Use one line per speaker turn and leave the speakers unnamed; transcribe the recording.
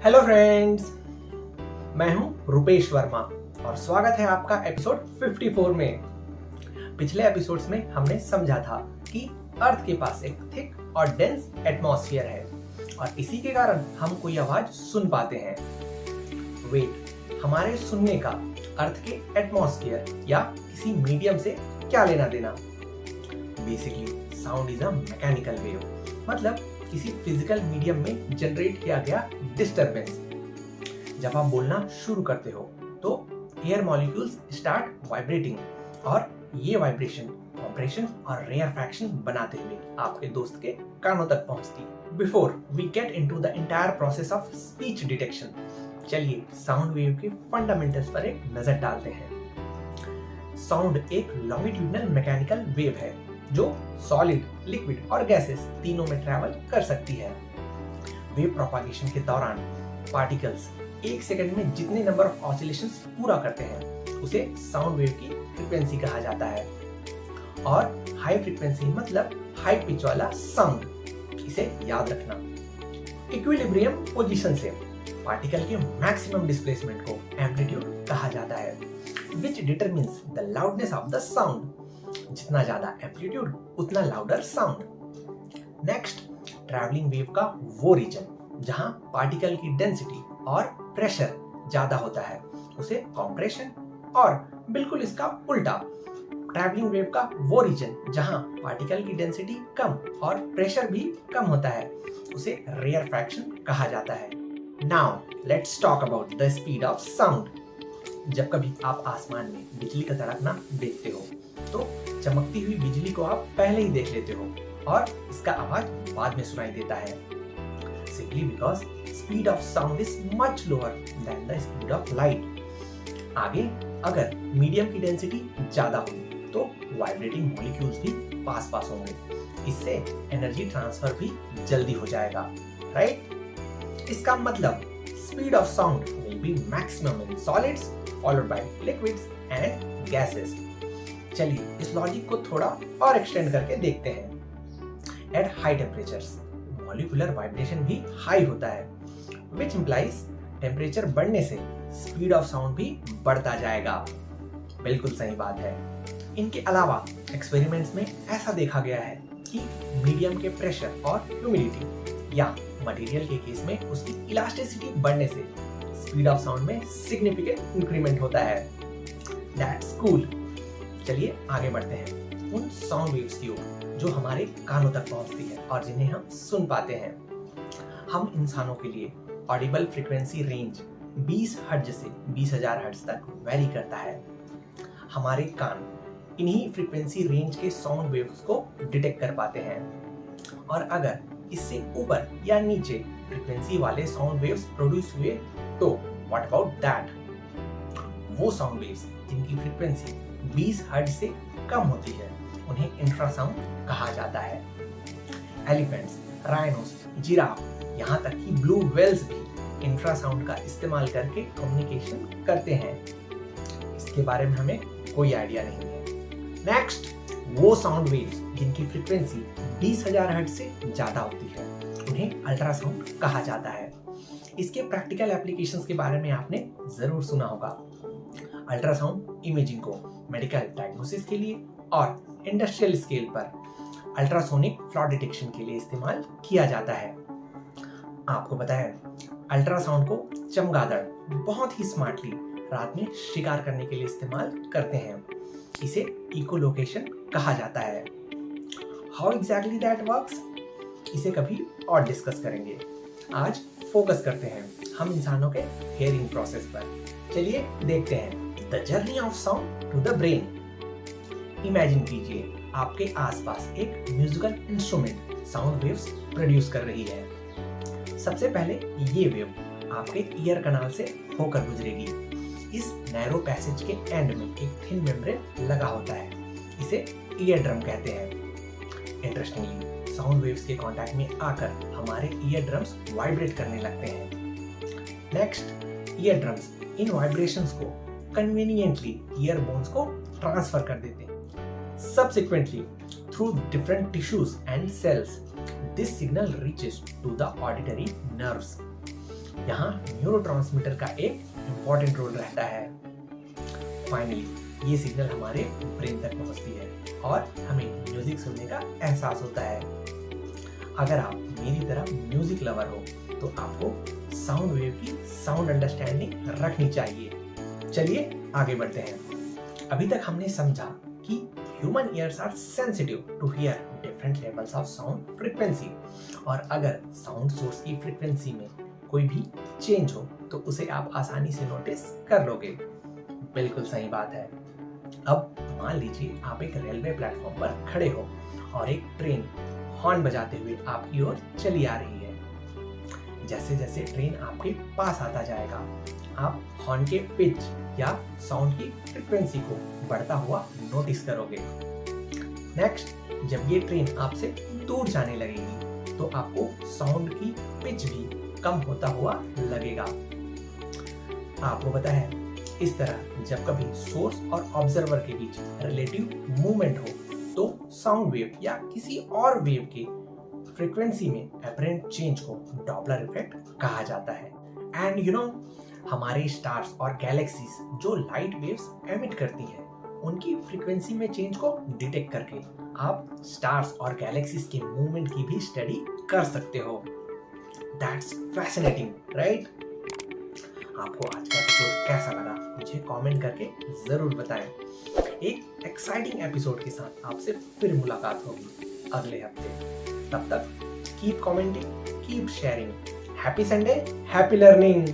Hello friends, मैं हूं रुपेश वर्मा और स्वागत है आपका एपिसोड 54 में। पिछले एपिसोड्स में हमने समझा था कि अर्थ के पास एक थिक और डेंस एटमॉस्फेयर है और इसी के कारण हम कोई आवाज सुन पाते हैं। वेट, हमारे सुनने का अर्थ के एटमॉस्फेयर या किसी मीडियम से क्या लेना देना? Basically sound is a mechanical wave, मतलब किसी फिजिकल मीडियम में जनरेट किया गया डिस्टरबेंस। जब आप बोलना शुरू करते हो तो एयर मॉलिक्यूल्स स्टार्ट वाइब्रेटिंग और ये वाइब्रेशन कॉम्प्रेशन और रेयरफैक्शन बनाते हुए आपके दोस्त के कानों तक पहुंचती है। Before we get into the entire process of speech detection, चलिए साउंड वेव के फंडामेंटल्स पर एक नजर डालते हैं। साउंड एक लॉन्गिट्यूडनल मैकेनिकल वेव है जो सॉलिड, लिक्विड और गैसेस तीनों में ट्रैवल कर सकती है। वेव प्रोपागेशन के दौरान पार्टिकल्स एक सेकंड में जितने नंबर ऑफ ऑसिलेशंस पूरा करते हैं उसे साउंड वेव की फ्रीक्वेंसी कहा जाता है। और हाई फ्रीक्वेंसी मतलब हाई पिच वाला साउंड, इसे याद रखना। इक्विलिब्रियम पोजीशन से पार्टिकल के मैक्सिमम डिस्प्लेसमेंट को एम्पलीट्यूड कहा जाता है, which determines the loudness of the sound. जितना ज्यादा एम्पलीट्यूड उतना louder sound. Next, travelling wave का वो रीजन जहां पार्टिकल की डेंसिटी और प्रेशर ज्यादा होता है उसे कॉम्प्रेशन, और बिल्कुल इसका उल्टा, ट्रैवलिंग वेव का वो रीजन जहां पार्टिकल की डेंसिटी कम और प्रेशर भी कम होता है उसे रेयरफैक्शन कहा जाता है। Now let's talk about the speed of sound. जब कभी आप आसमान में बिजली का तड़कना देखते हो तो चमकती हुई बिजली को आप पहले ही देख लेते हो और इसका आवाज बाद में सुनाई देता है, simply because speed of sound is much lower than the speed of light. आगे अगर मीडियम की डेंसिटी ज्यादा हुई तो वाइब्रेटिंग मॉलिक्यूल्स भी पास होंगे, इससे एनर्जी ट्रांसफर भी जल्दी हो जाएगा, राइट? इसका मतलब speed of sound will be maximum in solids followed by liquids and gases. चलिए इस लॉजिक को थोड़ा और एक्सटेंड करके देखते हैं। At high temperatures molecular vibration भी हाई होता है, विच इंप्लाइज टेम्परेचर बढ़ने से स्पीड ऑफ साउंड भी बढ़ता जाएगा। बिल्कुल सही बात है। इनके अलावा एक्सपेरिमेंट्स में ऐसा देखा गया है कि मीडियम के प्रेशर और ह्यूमिडिटी या मटेरियल के केस में उसकी इलास्टिसिटी बढ़ने से स्पीड ऑफ साउंड में सिग्निफिकेंट इंक्रीमेंट होता है। That's cool. चलिए आगे बढ़ते हैं उन साउंड वेव्स की ओर जो हमारे कानों तक पहुंचती है और जिन्हें हम सुन पाते हैं। हम इंसानों के लिए ऑडिबल फ्रीक्वेंसी रेंज 20 हर्ट्ज से 20,000 हर्ट्ज तक वेरी करता है। हमारे कान इन्हीं फ्रीक्वेंसी रेंज के साउंड वेव्स को डिटेक्ट कर पाते हैं, और अगर इससे ऊपर या नीचे फ्रीक्वेंसी वाले साउंड वेव्स प्रोड्यूस हुए तो व्हाट अबाउट दैट? वो साउंड वेव्स जिनकी फ्रीक्वेंसी 20 हर्ट्ज से कम होती है उन्हें इंफ्रासाउंड कहा जाता है। एलिफेंट्स, राइनोस, जिराफ, यहाँ तक कि ब्लू व्हेल्स भी इंफ्रासाउंड का इस्तेमाल करके कम्युनिकेशन करते हैं। इसके बारे में हमें कोई आइडिया नहीं है। नेक्स्ट, वो साउंड वेव्स जिनकी फ्रीक्वेंसी 20,000 हर्ट्ज से ज्यादा होती है उन्हें अल्ट्रासाउंड कहा जाता है। इसके प्रैक्टिकल एप्लीकेशंस के बारे में आपने जरूर सुना होगा। अल्ट्रासाउंड इमेजिंग को मेडिकल डायग्नोसिस के लिए और इंडस्ट्रियल स्केल पर अल्ट्रासोनिक फ्लॉ डिटेक्शन के लिए इस्तेमाल किया जाता है। आपको पता है, अल्ट्रासाउंड को चमगादड़ बहुत ही स्मार्टली रात में शिकार करने के लिए इस्तेमाल करते हैं। इसे इकोलोकेशन कहा जाता है। हाउ एग्जैक्टली दैट वर्क्स, इसे कभी और डिस्कस करेंगे। आज फोकस करते हैं हम इंसानों के हियरिंग प्रोसेस पर। चलिए देखते हैं the journey of sound to the brain. Imagine कीजिए आपके आसपास एक musical instrument sound waves produce कर रही है। सबसे पहले ये वेव आपके ईयर कनाल से होकर गुजरेगी। इस नैरो पैसेज के एंड में एक थिन मेम्ब्रेन लगा होता है, इसे ईयर ड्रम कहते हैं। इंटरेस्टिंगली साउंड वेव्स के कांटेक्ट में आकर हमारे ईयर ड्रम्स वाइब्रेट करने लगते हैं। नेक्स्ट, ईयर ड्रम्स इन वाइब्रेशंस को कन्वीनियंटली ईयर बोन्स को ट्रांसफर कर देते हैं। Subsequently, through different tissues and cells, this signal reaches to the auditory nerves. यहाँ न्यूरोट्रांसमीटर का एक इम्पॉर्टेंट रोल रहता है। फाइनली ये सिग्नल हमारे ब्रेन तक पहुंचती है और हमें म्यूजिक सुनने का एहसास होता है। अगर आप मेरी तरह म्यूजिक लवर हो तो आपको साउंड वेव की साउंड अंडरस्टैंडिंग रखनी चाहिए। चलिए आगे बढ़ते हैं। अभी तक हमने समझा कि human ears are sensitive to hear different levels of sound frequency, और अगर साउंड सोर्स की फ्रीक्वेंसी में कोई भी चेंज हो तो उसे आप आसानी से नोटिस कर लोगे। बिल्कुल सही बात है। अब मान लीजिए आप एक रेलवे प्लेटफॉर्म पर खड़े हो और एक ट्रेन हॉर्न बजाते हुए आपकी ओर चली आ रही है। जैसे जैसे ट्रेन आपके पास आता जाएगा, आप हॉर्न के पिच या साउंड की फ्रीक्वेंसी को बढ़ता हुआ नोटिस करोगे। नेक्स्ट, जब ये ट्रेन आपसे दूर जाने लगेगी तो आपको साउंड की पिच भी कम होता हुआ लगेगा। आपको पता है, इस तरह जब कभी सोर्स और ऑब्जर्वर के बीच रिलेटिव मूवमेंट हो तो साउंड वेव या किसी और वेव के फ्रीक्वेंसी में अपरेंट चेंज को डॉपलर इफेक्ट कहा जाता है। एंड यू नो, हमारे स्टार्स और गैलेक्सीज जो लाइट वेव्स एमिट करती हैं, उनकी फ्रीक्वेंसी में चेंज को डिटेक्ट करके आप स्टार्स और गैलेक्सीज के मूवमेंट की भी स्टडी कर सकते हो। That's fascinating, right? आपको आज का एपिसोड कैसा लगा मुझे कमेंट करके जरूर बताएं। एक एक्साइटिंग एपिसोड के साथ आपसे फिर मुलाकात होगी अगले हफ्ते। तब तक keep commenting, keep sharing. Happy Sunday, happy learning.